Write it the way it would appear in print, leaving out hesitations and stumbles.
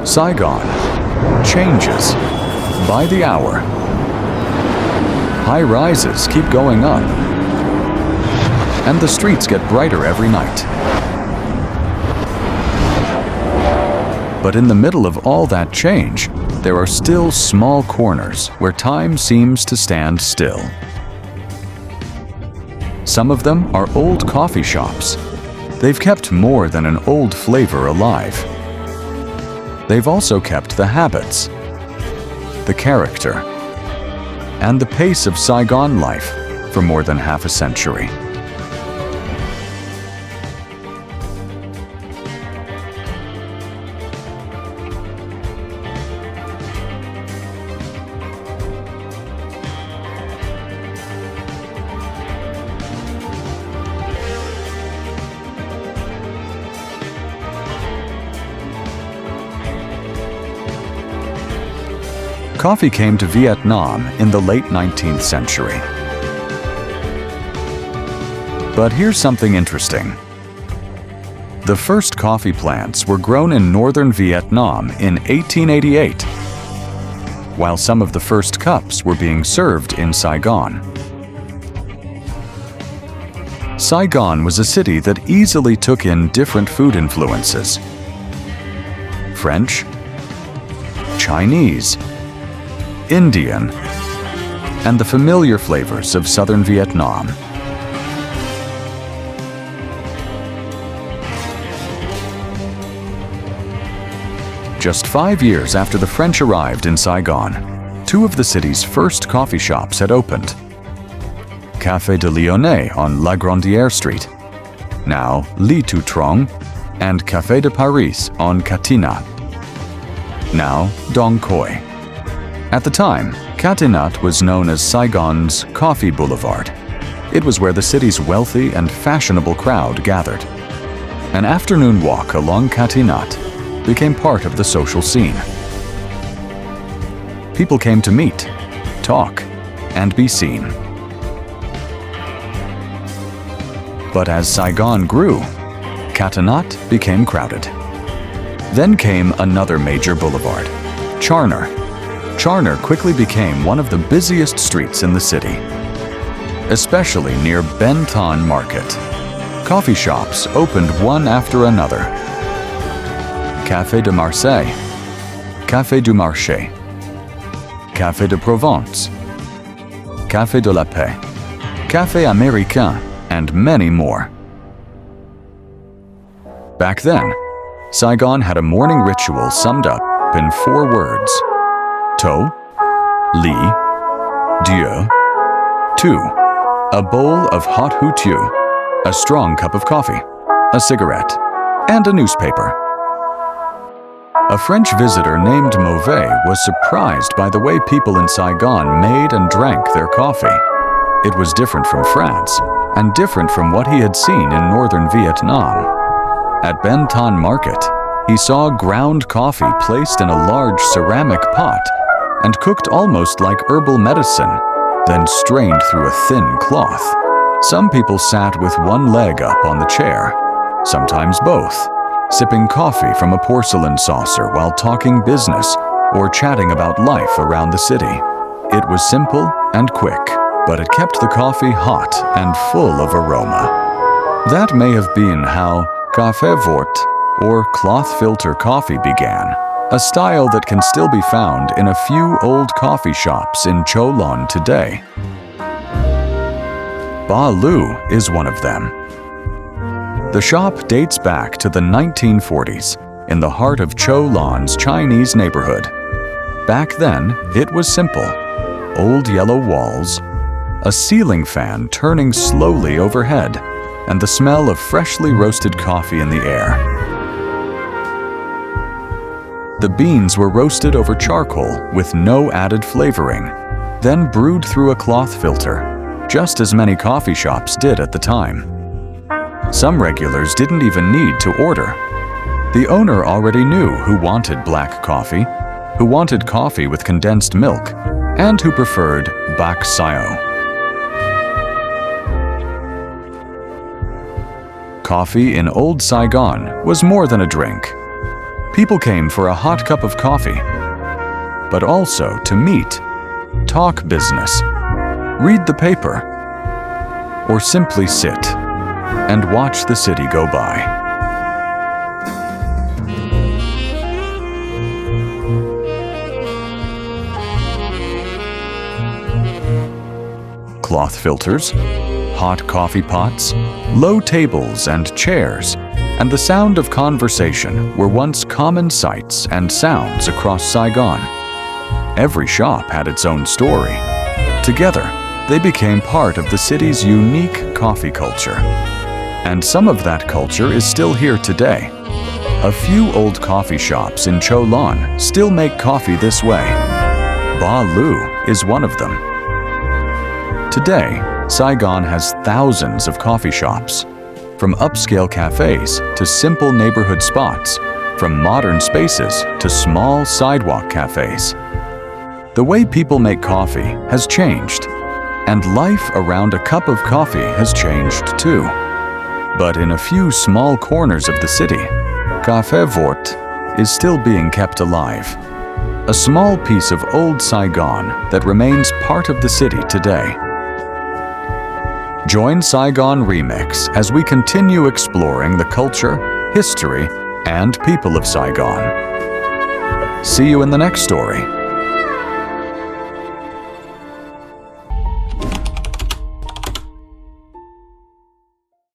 Saigon changes by the hour. High rises keep going up, and the streets get brighter every night. But in the middle of all that change, there are still small corners where time seems to stand still. Some of them are old coffee shops. They've kept more than an old flavor alive. They've also kept the habits, the character, and the pace of Saigon life for more than half a century. Coffee came to Vietnam in the late 19th century. But here's something interesting. The first coffee plants were grown in northern Vietnam in 1888, while some of the first cups were being served in Saigon. Saigon was a city that easily took in different food influences: French, Chinese, Indian, and the familiar flavors of southern Vietnam. Just 5 years after the French arrived in Saigon, two of the city's first coffee shops had opened. Café de Lyonnais on La Grandière Street, now Li Tu Trong, and Café de Paris on Catinat, now Dong Khoi. At the time, Catinat was known as Saigon's Coffee Boulevard. It was where the city's wealthy and fashionable crowd gathered. An afternoon walk along Catinat became part of the social scene. People came to meet, talk, and be seen. But as Saigon grew, Catinat became crowded. Then came another major boulevard, Charner. Charner quickly became one of the busiest streets in the city, especially near Ben Thanh Market. Coffee shops opened one after another. Café de Marseille, Café du Marché, Café de Provence, Café de la Paix, Café Américain, and many more. Back then, Saigon had a morning ritual summed up in 4 words: To, Li, Điếu, Tu. A bowl of hot hutu, a strong cup of coffee, a cigarette, and a newspaper. A French visitor named Mauvais was surprised by the way people in Saigon made and drank their coffee. It was different from France, and different from what he had seen in northern Vietnam. At Ben Thanh Market, he saw ground coffee placed in a large ceramic pot and cooked almost like herbal medicine, then strained through a thin cloth. Some people sat with one leg up on the chair, sometimes both, sipping coffee from a porcelain saucer while talking business or chatting about life around the city. It was simple and quick, but it kept the coffee hot and full of aroma. That may have been how café vort, or cloth filter coffee, began, a style that can still be found in a few old coffee shops in Cholon today. Ba Lu is one of them. The shop dates back to the 1940s in the heart of Cholon's Chinese neighborhood. Back then, it was simple: old yellow walls, a ceiling fan turning slowly overhead, and the smell of freshly roasted coffee in the air. The beans were roasted over charcoal with no added flavoring, then brewed through a cloth filter, just as many coffee shops did at the time. Some regulars didn't even need to order. The owner already knew who wanted black coffee, who wanted coffee with condensed milk, and who preferred bak sao. Coffee in Old Saigon was more than a drink. People came for a hot cup of coffee, but also to meet, talk business, read the paper, or simply sit and watch the city go by. Cloth filters, hot coffee pots, low tables and chairs, and the sound of conversation were once common sights and sounds across Saigon. Every shop had its own story. Together, they became part of the city's unique coffee culture. And some of that culture is still here today. A few old coffee shops in Cholon still make coffee this way. Ba Lu is one of them. Today, Saigon has thousands of coffee shops, from upscale cafés to simple neighborhood spots, from modern spaces to small sidewalk cafés. The way people make coffee has changed, and life around a cup of coffee has changed too. But in a few small corners of the city, Café Vort is still being kept alive. A small piece of old Saigon that remains part of the city today. Join Saigon Remix as we continue exploring the culture, history, and people of Saigon. See you in the next story.